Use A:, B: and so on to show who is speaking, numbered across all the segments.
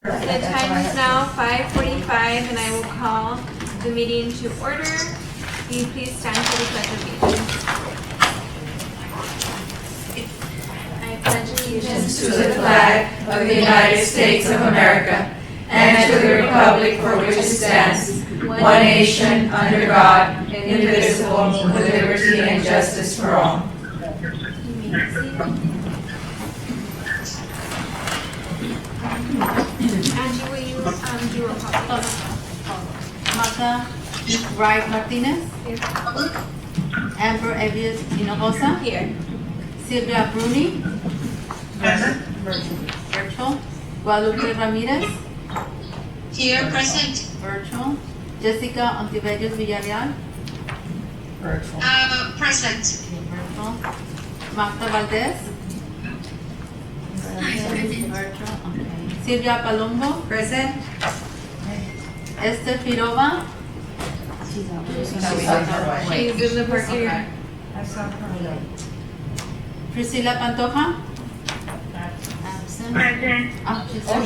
A: The time is now 5:45 and I will call the meeting to order. Will you please stand for the pledge of allegiance? I pledge allegiance
B: to the flag of the United States of America and to the republic for which it stands, one nation, under God, indivisible, with liberty and justice for all.
A: You may be seated. Angie, will you do a call?
C: Martha Wright Martinez, Amber Evias Hinojosa,
A: Here.
C: Silvia Bruni, virtual, Guadalupe Ramirez,
D: Here, present.
C: virtual, Jessica Ontiveros Villarreal,
D: Present.
C: virtual, Marta Valdez, virtual, okay. Silvia Palombo,
B: Present.
C: Esther Firova,
A: She's in the parking lot.
C: Priscilla Pantoja, absent.
D: Present.
C: She's here.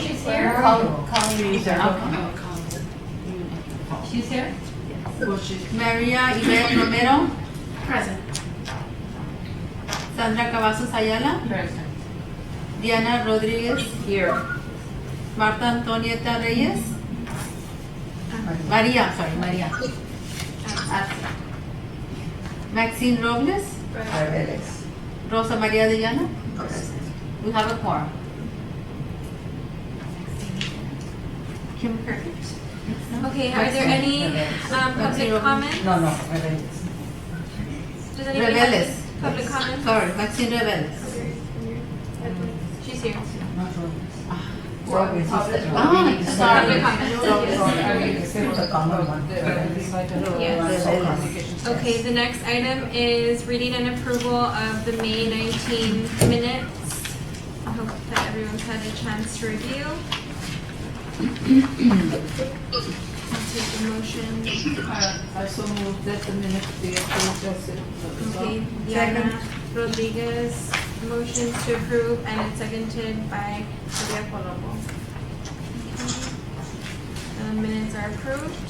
A: She's here?
C: Maria Yvette Romero,
A: Present.
C: Sandra Cavazos Ayala, Diana Rodriguez,
B: Here.
C: Marta Antonieta Reyes, Maria. Absent. Maxine Robles, Rosa Maria de Llano. We have a quorum. Kim Kirk.
A: Okay, are there any public comments?
B: No.
A: Does anybody have
C: Reveles.
A: public comments?
C: Sorry, Maxine Reveles.
A: She's here.
C: Sorry.
A: Public comments. Okay, the next item is reading and approval of the May 19 minutes. I hope that everyone's had a chance to review. I'll take the motion.
E: I so moved that the minutes be approved as it was.
A: Okay, Diana Rodriguez motions to approve and it's seconded by Sylvia Colombo. The minutes are approved.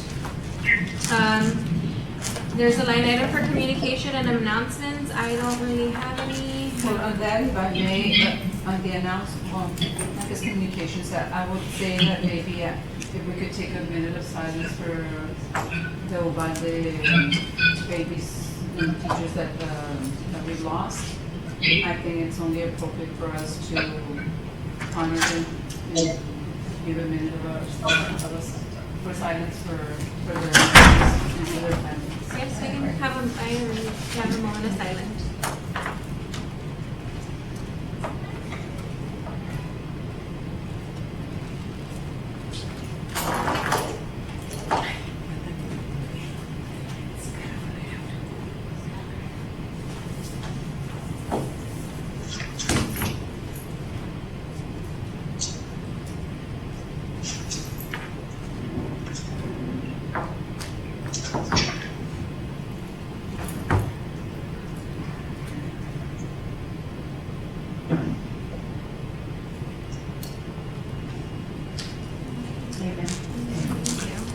A: There's a line item for communication and announcements. I don't really have any.
E: Well, on that, if I may, on the announcement, I guess communications, that I would say that maybe if we could take a minute of silence for the Uvalde babies and teachers that we lost. I think it's only appropriate for us to honor them and give a minute for silence for their families and for their families.
A: Yes, we can have a moment of silence.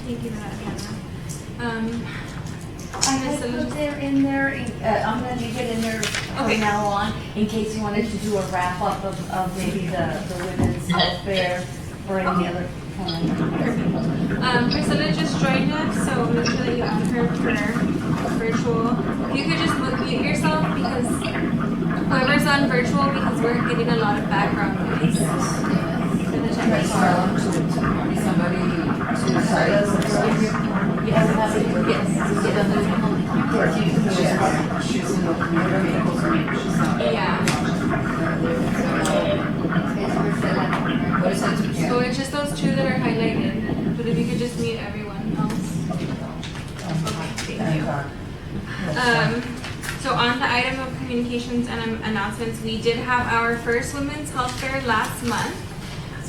A: Thank you for that, Hannah.
F: I put there in there, I'm gonna leave it in there
A: Okay.
F: from now on, in case you wanted to do a wrap up of maybe the women's health fair or any other time.
A: Priscilla just joined us, so make sure that you add her for virtual. You could just mute yourself because whoever's on virtual, because we're getting a lot of background noise. For the chat.
E: Somebody to silence. She's in the community.
A: Yeah.
E: What is it?
A: So it's just those two that are highlighted, but if you could just mute everyone else. Okay, thank you. So on the item of communications and announcements, we did have our first Women's Health Fair last month.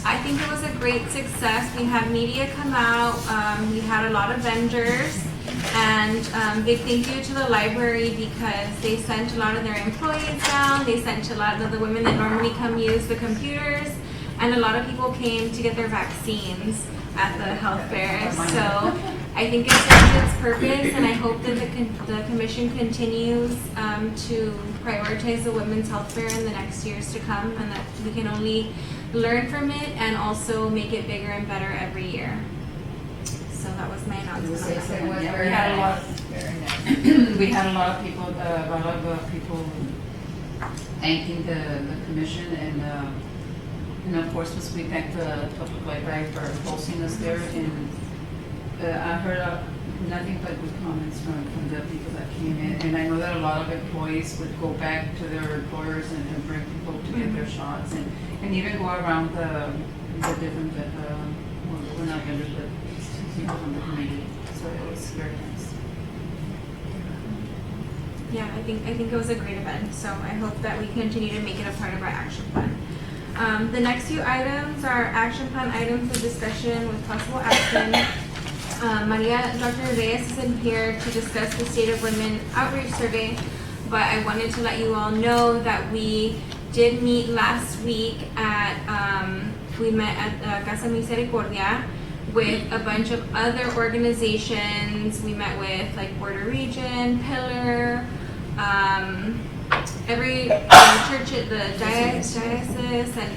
A: I think it was a great success. We had media come out, we had a lot of vendors, and big thank you to the library because they sent a lot of their employees down, they sent a lot of the women that normally come use the computers, and a lot of people came to get their vaccines at the health fair. So I think it serves its purpose, and I hope that the commission continues to prioritize the women's health fair in the next years to come, and that we can only learn from it and also make it bigger and better every year. So that was my announcement.
E: Yeah, we had a lot. We had a lot of people thanking the commission, and of course, we thank the public library for hosting us there. And I heard nothing but good comments from the people that came in. And I know that a lot of employees would go back to their employers and bring people to get their shots, and even go around the different, well, we're not vendors, but people from the community. So it was very nice.
A: Yeah, I think it was a great event, so I hope that we continue to make it a part of our action plan. The next few items are action plan items for discussion with possible action. Dr. Reyes isn't here to discuss the State of Women Outreach Survey, but I wanted to let you all know that we did meet last week we met at Casa Misericordia with a bunch of other organizations. We met with like Border Region, Pillar, every church at the diocese, and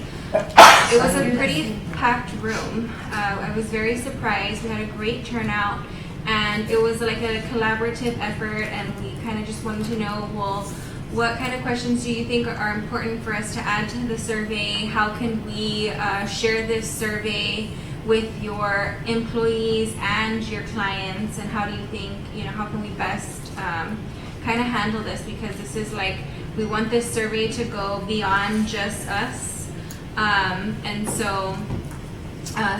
A: it was a pretty packed room. I was very surprised. We had a great turnout, and it was like a collaborative effort, and we kind of just wanted to know, well, what kind of questions do you think are important for us to add to the survey? How can we share this survey with your employees and your clients, and how do you think, how can we best kind of handle this, because this is like, we want this survey to go beyond just us, and so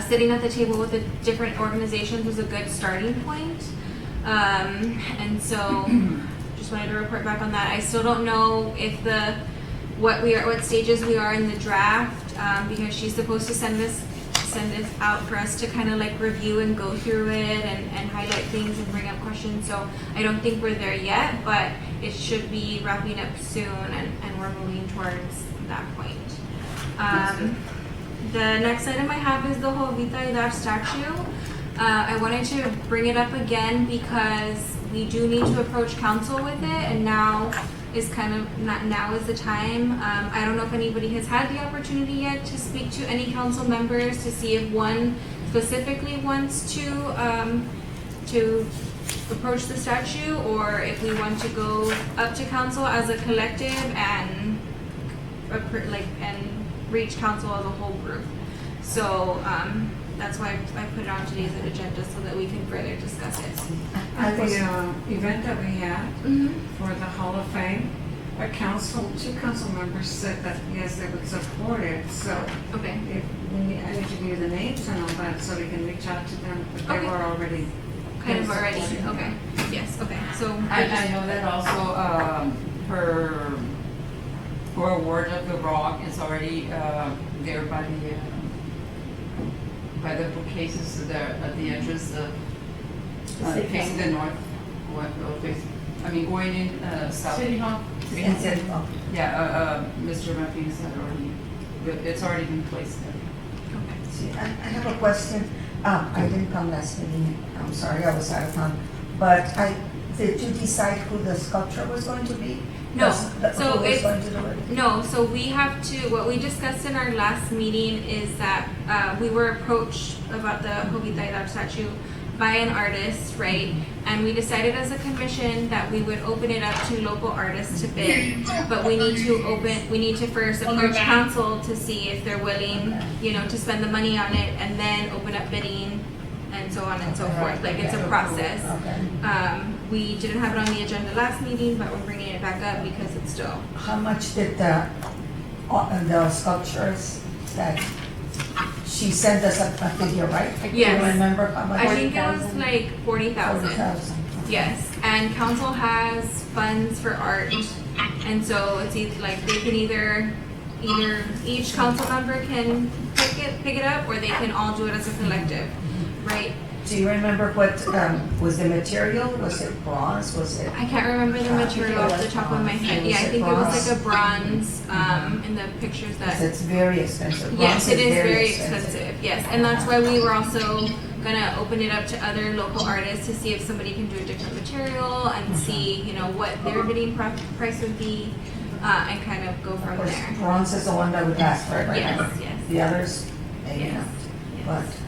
A: sitting at the table with the different organizations was a good starting point, and so just wanted to report back on that. I still don't know if what stages we are in the draft, because she's supposed to send this out for us to kind of like review and go through it and highlight things and bring up questions. So I don't think we're there yet, but it should be wrapping up soon, and we're moving towards that point. The next item I have is the Jovita statue. I wanted to bring it up again because we do need to approach council with it, and now is now is the time. I don't know if anybody has had the opportunity yet to speak to any council members to see if one specifically wants to approach the statue, or if we want to go up to council as a collective and reach council as a whole group. So that's why I put it on today's agenda, so that we can further discuss it.
G: At the event that we had for the Hall of Fame, two council members said that yes, they would support it. So
A: Okay.
G: I need to give you the names and all that so we can reach out to them. But they
A: Okay.
G: were already
A: Kind of already. Okay. Yes. Okay. So
E: I know that also her award of the rock is already there by the bookcases at the entrance, facing the north. Going in south.
B: City Hall.
E: In City Hall. Yeah, Mr. Martinez had it's already been placed there.
H: See, I have a question. I didn't come last meeting. I'm sorry, I was out of town. But did you decide who the sculpture was going to be?
A: No.
H: Who was going to do it?
A: No, so we have to, what we discussed in our last meeting is that we were approached about the Jovita statue by an artist, right? And we decided as a commission that we would open it up to local artists to bid, but we need to first approach council to see if they're willing, to spend the money on it, and then open up bidding and so on and so forth. Like, it's a process. We didn't have it on the agenda last meeting, but we're bringing it back up because it's still.
H: How much did the sculptures that she sent us a figure, right?
A: Yes.
H: Do you remember how much?
A: I think it was like 40,000.
H: 40,000.
A: Yes, and council has funds for art, and so it's they can either each council member can pick it up, or they can all do it as a collective, right?
H: Do you remember what, was the material? Was it bronze? Was it?
A: I can't remember the material off the top of my head. Yeah, I think it was like a bronze, in the pictures that.
H: Because it's very expensive.
A: Yes,
H: Bronze
A: it is very expensive, yes, and that's why we were also gonna open it up to other local artists to see if somebody can do a different material and see, you know, what their bidding price would be, and kind of go
H: Of
A: from
H: course,
A: there.
H: bronze is the one that would last forever.
A: Yes,
H: right?
A: yes.
H: The others, maybe
A: Yes,
H: not.
A: yes.
H: But,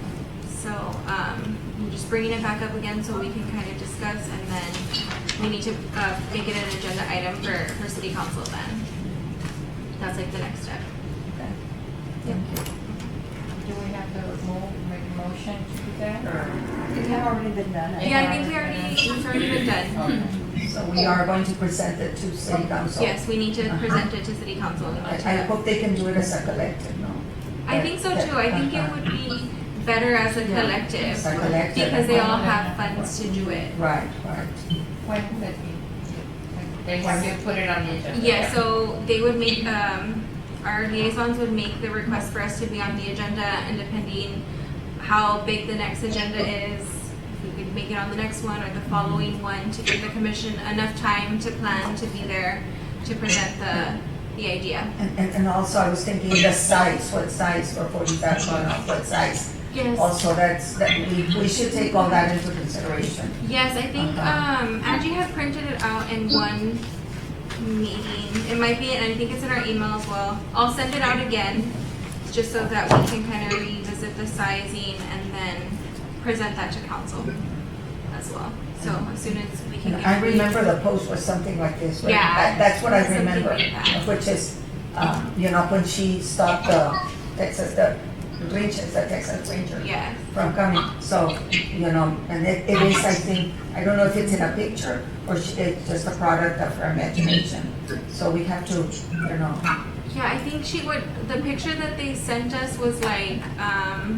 A: So, I'm just bringing it back up again so we can kind of discuss, and then we need to, make it an agenda item for city council then. That's like the next step.
B: Do we have to make a motion to do that, or?
F: It had already been done.
A: Yeah, I think it's already been done.
H: so we are going to present it to city council.
A: Yes, we need to present it to city council. We need
H: I
A: to-
H: hope they can do it as a collective, no?
A: I think so too. I think it would be better as a collective,
H: As a collective.
A: because they all have funds to do it.
H: Right, right.
B: When could that be? They want to put it on the agenda?
A: Yeah, so they would make, our liaisons would make the request for us to be on the agenda, and depending how big the next agenda is, if we could make it on the next one or the following one, to give the commission enough time to plan to be there to present the idea.
H: And also I was thinking the size, what size for 40,000, what size?
A: Yes.
H: Also, we should take all that into consideration.
A: Yes, I think Angie had printed it out in one meeting. It might be, and I think it's in our email as well. I'll send it out again, just so that we can kind of revisit the sizing and then present that to council as well. So as soon as we can get.
H: I remember the post was something like this, right?
A: Yeah,
H: That's what I
A: something
H: remember,
A: like that.
H: which is, you know, when she stopped the Texas Ranger
A: Yes.
H: from coming. So, you know, and it is, I think, I don't know if it's in a picture or it's just a product of her imagination. So we have to, you know,
A: Yeah, I think the picture that they sent us was like,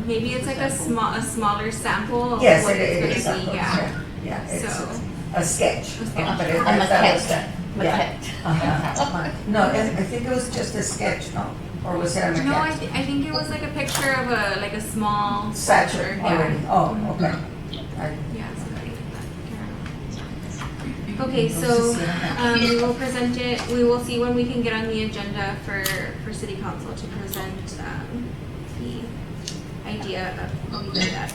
A: maybe it's like a smaller sample of
H: yes,
A: what
H: it
A: it's
H: is.
A: gonna
H: Of
A: be,
H: course,
A: yeah.
H: Yeah, it's
A: So-
H: a sketch.
A: sketch.
H: But
C: A
H: that was
C: maquette.
H: that. Yeah. No, I think it was just a sketch, no? Or was it a
A: No, I
H: maquette?
A: think it was like a picture of a small
H: Statue
A: sculpture,
H: already.
A: yeah.
H: Oh, okay.
A: Yeah, something like that. Okay, so, we will present it, we will see when we can get on the agenda for city council to present, the idea of how we do that.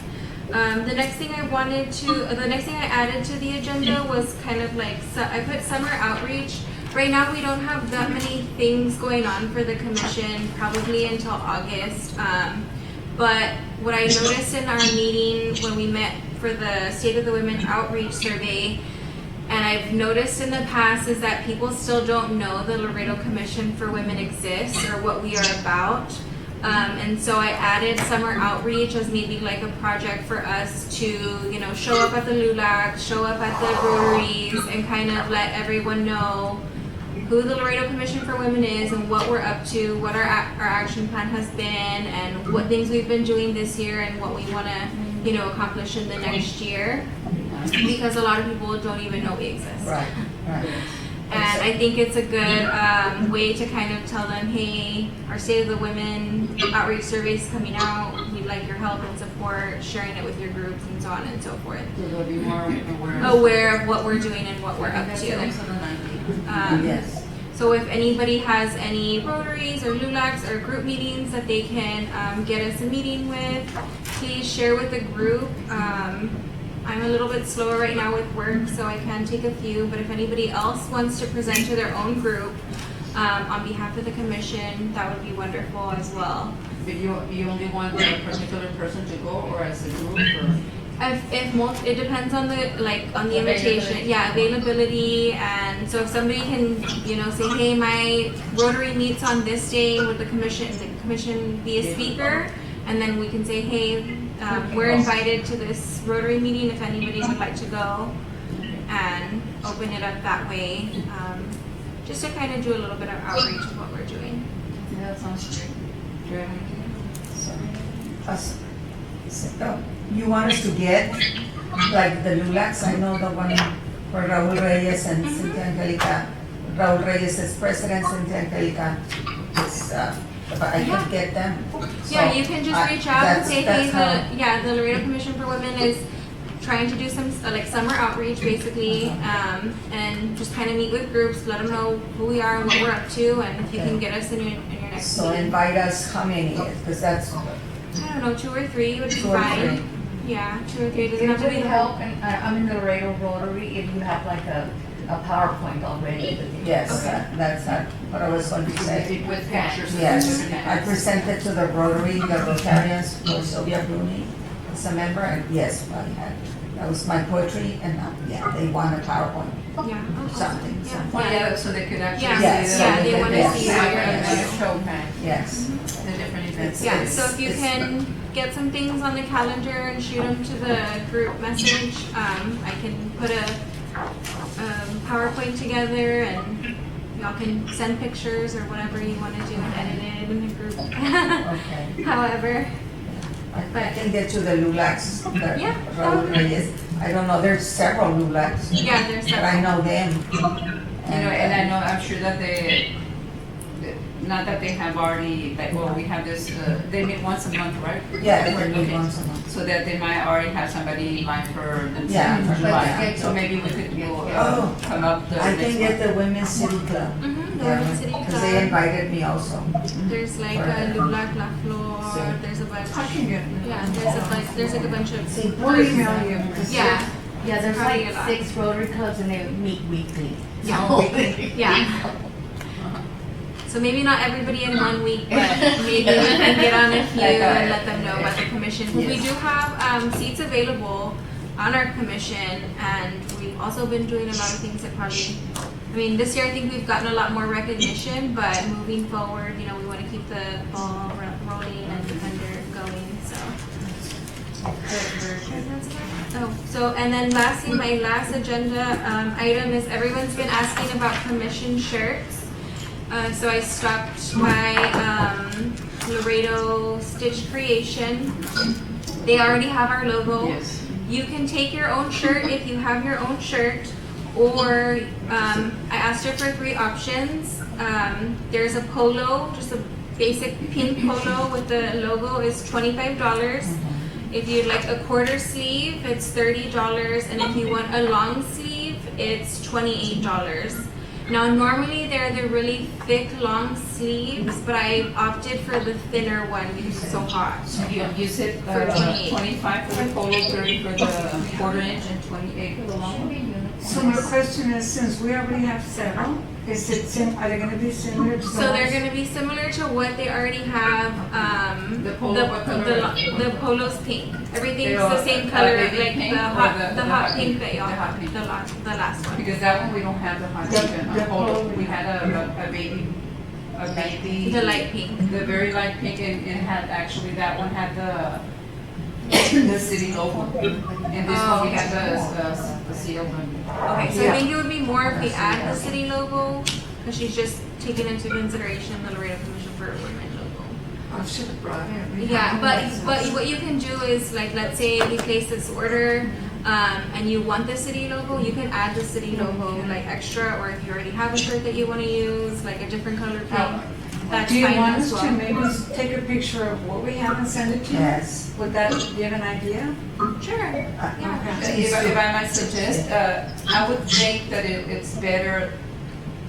A: The next thing I added to the agenda was kind of like, I put summer outreach. Right now, we don't have that many things going on for the commission, probably until August. But what I noticed in our meeting when we met for the State of the Women Outreach Survey, and I've noticed in the past, is that people still don't know the Laredo Commission for Women exists or what we are about. And so I added summer outreach as maybe like a project for us to, you know, show up at the LULAC, show up at the Rotaries, and kind of let everyone know who the Laredo Commission for Women is and what we're up to, what our action plan has been, and what things we've been doing this year and what we want to, you know, accomplish in the next year. Because a lot of people don't even know we exist.
H: Right, right.
A: And I think it's a good way to kind of tell them, hey, our State of the Women outreach survey is coming out. We'd like your help and support, sharing it with your groups and so on and so forth.
E: So they'll be more aware.
A: Aware of what we're doing and what we're up
E: That's
A: to.
E: also the 90.
H: Yes.
A: So if anybody has any Rotaries or LULACs or group meetings that they can get us a meeting with, please share with the group. I'm a little bit slower right now with work, so I can take a few, but if anybody else wants to present to their own group on behalf of the commission, that would be wonderful as well.
E: But you only want a particular person to go, or as a group, or?
A: It depends on the invitation, yeah, availability, and so if somebody can, you know, say, hey, my Rotary meets on this day, would the commission be a speaker? And then we can say, hey, we're invited to this Rotary meeting if anybody would like to go, and open it up that way, just to kind of do a little bit of outreach of what we're doing.
E: Yeah, that sounds great. Do you have anything?
H: So, you want us to get, like, the LULACs? I know the one for Raul Reyes and Cynthia Angelica. Raul Reyes is president, Cynthia Angelica is but I
A: Yeah.
H: can get them.
A: Yeah,
H: So
A: you can just
H: I-
A: reach out and
H: that's-
A: say, hey,
H: that's how-
A: the Laredo Commission for Women is trying to do some, like, summer outreach, basically, and just kind of meet with groups, let them know who we are and what we're up to, and if you can get us in your next
H: So
A: meeting.
H: invite us, how many? Because that's
A: I don't know, 2 or 3 would be
H: 2 or
A: fine.
H: 3.
A: Yeah, 2 or 3,
F: It
A: doesn't have to
F: would
A: be the
F: help, and I'm in the Laredo Rotary, if you have like a PowerPoint already.
H: Yes,
A: Okay.
H: that's what I was going to say.
E: Maybe with pictures.
H: Yes, I presented to the Rotary, the Rotarians, for Sylvia Bruni, as a member, and yes, I had, that was my poetry, and yeah, they want a PowerPoint,
A: Yeah, okay.
H: something,
A: Yeah.
H: something.
E: Well, yeah, so they could actually
A: Yeah.
E: see
H: Yes,
E: the.
A: yeah, they wanna
H: yes,
A: see
H: yes,
A: what you're
H: yes.
E: Show, okay,
H: Yes.
E: the different events.
A: Yeah,
H: It's-
A: so if you
H: it's-
A: can get some things on the calendar and shoot them to the group message, I can put a PowerPoint together and y'all can send pictures or whatever you want to do and edit it in the group.
H: Okay.
A: However,
H: I can get to the LULACs, the
A: Yeah.
H: Rotary is, I don't know, there's several LULACs.
A: yeah, there's
H: But I
A: several.
H: know them.
E: And I know, I'm sure that not that they have already, like, well, we have this, they meet once a month, right?
H: Yeah, they meet
E: Okay.
H: once a month.
E: So that they might already have somebody in line for
H: Yeah,
E: themselves in
H: for
E: July.
H: July.
E: So maybe we could go,
H: Oh.
E: come up the
H: I
E: next
H: can get
E: month.
H: the Women's City Club.
A: The Women's City
H: Because they
A: Club.
H: invited me also.
A: There's like a Lulac, La Flor, there's a bunch.
G: I can get.
A: Yeah, there's like a bunch of.
H: See,
G: We'll email you.
A: Yeah,
F: Yeah, there's
A: Probably
F: like
A: a lot.
F: 6 Rotary clubs and they meet weekly.
A: Yeah.
F: So-
A: yeah. So maybe not everybody in 1 week, but maybe we can get on a few and let them know about the commission. 'Cause we do have seats available on our commission, and we've also been doing a lot of things that probably, I mean, this year I think we've gotten a lot more recognition, but moving forward, you know, we want to keep the ball rolling and going, so. Oh, so, and then lastly, my last agenda item is everyone's been asking about commission shirts. So I stopped by Laredo Stitch Creation. They already have our logo.
E: Yes.
A: You can take your own shirt if you have your own shirt, or I asked her for 3 options. There's a polo, just a basic pink polo with the logo is $25. If you'd like a quarter sleeve, it's $30, and if you want a long sleeve, it's $28. Now, normally they're the really thick, long sleeves, but I opted for the thinner one because it's so hot.
E: So you said
A: For 28.
E: 25 for the polo, 30 for the quarter inch, and 28 for the long one?
G: So my question is, since we already have several, are they gonna be similar to the
A: So they're
G: ones-
A: gonna be similar to what they already have.
E: The polo, what color?
A: The polo's pink. Everything's
E: Pero,
A: the same color,
E: baby
A: like
E: pink
A: the
E: or
A: hot, the hot pink
E: pink?
A: that y'all
E: The hot
A: have,
E: pink.
A: the last one.
E: Because that one, we don't have the hot
G: The-
E: pink,
G: the
E: polo,
G: polo.
E: we had a baby.
A: The light pink.
E: The very light pink, and it had, actually, that one had the city logo. And this one, we had the seal one.
A: Okay, so I
H: Yeah.
A: think it would be more if we add the city logo, because she's just taking into consideration the Laredo Commission for Women logo.
G: I should have brought it.
A: Yeah, but what you can do is, like, let's say we place this order, and you want the city logo, you can add the city logo like extra, or if you already have a shirt that you want to use, like a different color pink, that's
G: Do you
A: fine
G: want
A: as
G: us to
A: well.
G: maybe take a picture of what we have and send it to you?
H: Yes.
G: Would that give an idea?
A: Sure, yeah.
G: Okay.
E: If I might suggest, I would think that it's better,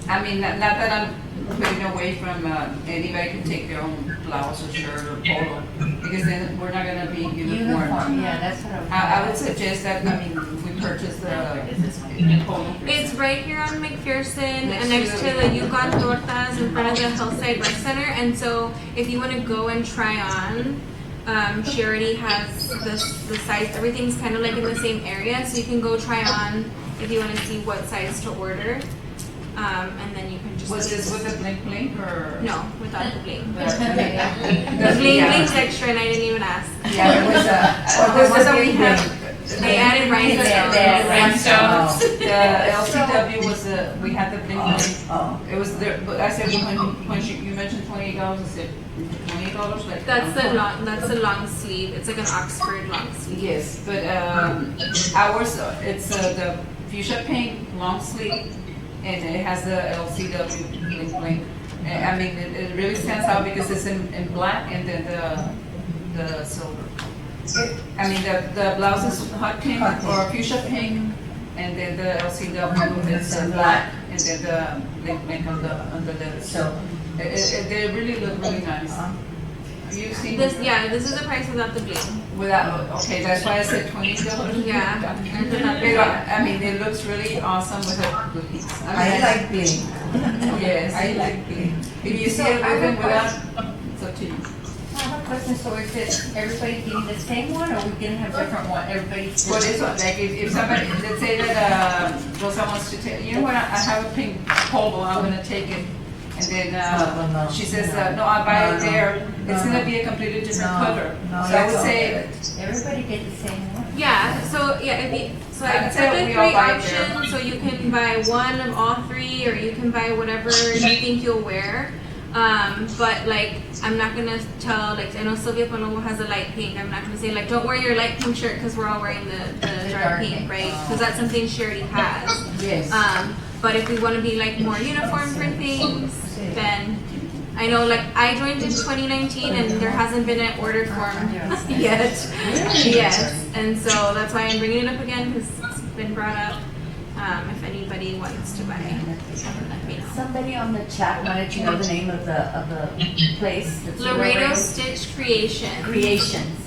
E: I mean, not that I'm putting away from, anybody can take their own blouse or shirt or polo, because then we're not gonna be uniform.
F: Uniform, yeah, that's what I was.
E: I would suggest that, I mean, we purchase the polo.
A: It's right here on McPherson,
E: Next
A: and next
E: to
A: to
E: the-
A: the Yukon Tortas in front of the Hillside Rec Center, and so if you want to go and try on, she already has the size, everything's kind of like in the same area, so you can go try on if you want to see what size to order, and then you can just.
E: Was this with the blink blink or?
A: No, without the bling.
E: The- I mean,
A: The bling
E: yeah.
A: bling's extra, and I didn't even ask.
E: Yeah, there was a,
H: was
E: what
H: the
E: do we
H: bling
E: have?
A: They added rhinestones.
F: Yeah,
E: Rhinestones.
H: Oh.
E: The LCW was the, we had the bling bling.
H: Oh,
E: It was there, but I said, when you mentioned $28, I said, $28, like.
A: That's the long sleeve. It's like an Oxford long sleeve.
E: Yes, but, ours, it's, the fuchsia pink long sleeve, and it has the LCW bling bling. I mean, it really stands out because it's in black and then the silver. I mean, the blouse is hot pink or fuchsia pink, and then the LCW is black, and then the link on the leather. So they really look really nice. You've seen
A: This, yeah, this is the price without the bling.
E: without, okay, that's why I said $20.
A: Yeah.
E: I mean, it looks really awesome with the piece.
H: I like bling.
E: Yes.
H: I like bling.
E: If you see it with without, it's up to you.
F: I have a question, so is it everybody getting the same one, or we gonna have different one, everybody's?
E: For this one, like if somebody, let's say that Rosa wants to take, you know what, I have a pink polo, I'm gonna take it. And then she says, no, I'll buy it there. It's gonna be a completely different color. So I would say,
F: Everybody get the same one?
A: Yeah, so yeah, so I
E: I'd say
A: accepted
E: we
A: 3
E: all buy there.
A: options, so you can buy one of all 3, or you can buy whatever you think you'll wear. But like, I'm not gonna tell, like, I know Sylvia Palomo has a light pink. I'm not gonna say like, don't wear your light pink shirt because we're all wearing the dark pink, right? Because that's something she already has.
E: yes.
A: But if we want to be like more uniform for things, then I know like I joined in 2019 and there hasn't been an order form yet. Yes, and so that's why I'm bringing it up again because it's been brought up. If anybody wants to buy, let me know.
F: Somebody on the chat wanted to know the name of the place. It's
A: Laredo Stitch Creations.
F: Creations.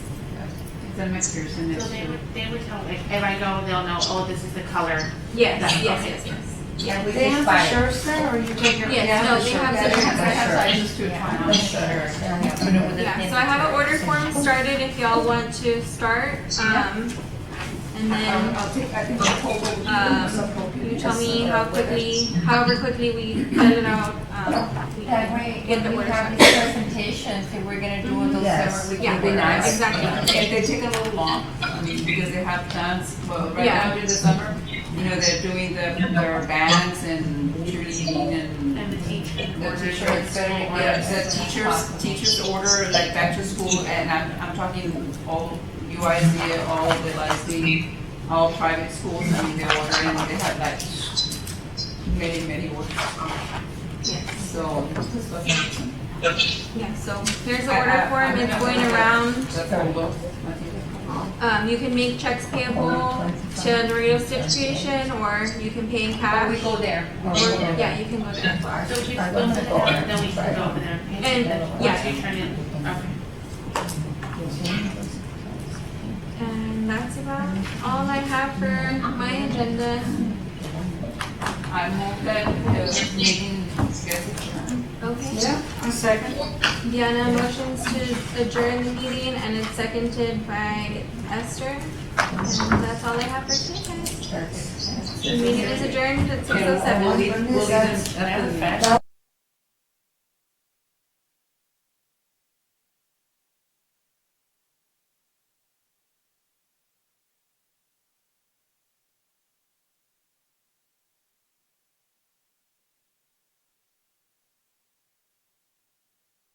E: It's a McPherson.
I: So they would tell, like, if I go, they'll know, oh, this is the color.
A: Yes,
I: That-
A: yes,
I: okay.
A: yes, yes.
F: Yeah, we
G: They
F: just
G: have
F: buy
G: the
F: it.
G: shirts there, or you take your?
A: Yes, no, they have
E: They
A: the
E: have sizes to try on.
A: Yeah, so I have an order form started if y'all want to start. And then
E: I'll take, I think I'll hold over.
A: you tell me however quickly we fill it out.
F: That way,
A: Get
F: if
A: the
F: we
A: order
F: have
A: started.
F: these presentations, if we're gonna do those
H: Yes.
F: separate, we
A: Yeah,
F: can be nice.
A: exactly.
E: If they take a little long, I mean, because they have plans, well, right
A: Yeah.
E: now during the summer, you know, they're doing their bands and cheerleading and
I: And the teacher.
E: the t-shirts, yeah, the teachers order like back to school, and I'm talking all UISD, all the LISD, all private schools, I mean, they're ordering, they have like many orders.
A: Yes.
E: So,
A: Yeah, so here's the order form, it's going around.
E: that's all low. I think.
A: You can make checks payable to Laredo Stitch Creation, or you can pay in
F: Or
A: cash.
F: we go there.
A: Or, yeah, you can go there.
I: So we just go to the, then we can go over there.
A: And, yeah.
I: Once you turn it, okay.
A: And that's about all I have for my agenda.
E: I move that the meeting gets adjourned.
A: Okay.
G: Yeah, a second.
A: Diana motions to adjourn the meeting, and it's seconded by Esther. And that's all I have for today, guys. The meeting is adjourned at 6:07.
E: We'll leave them after the fact.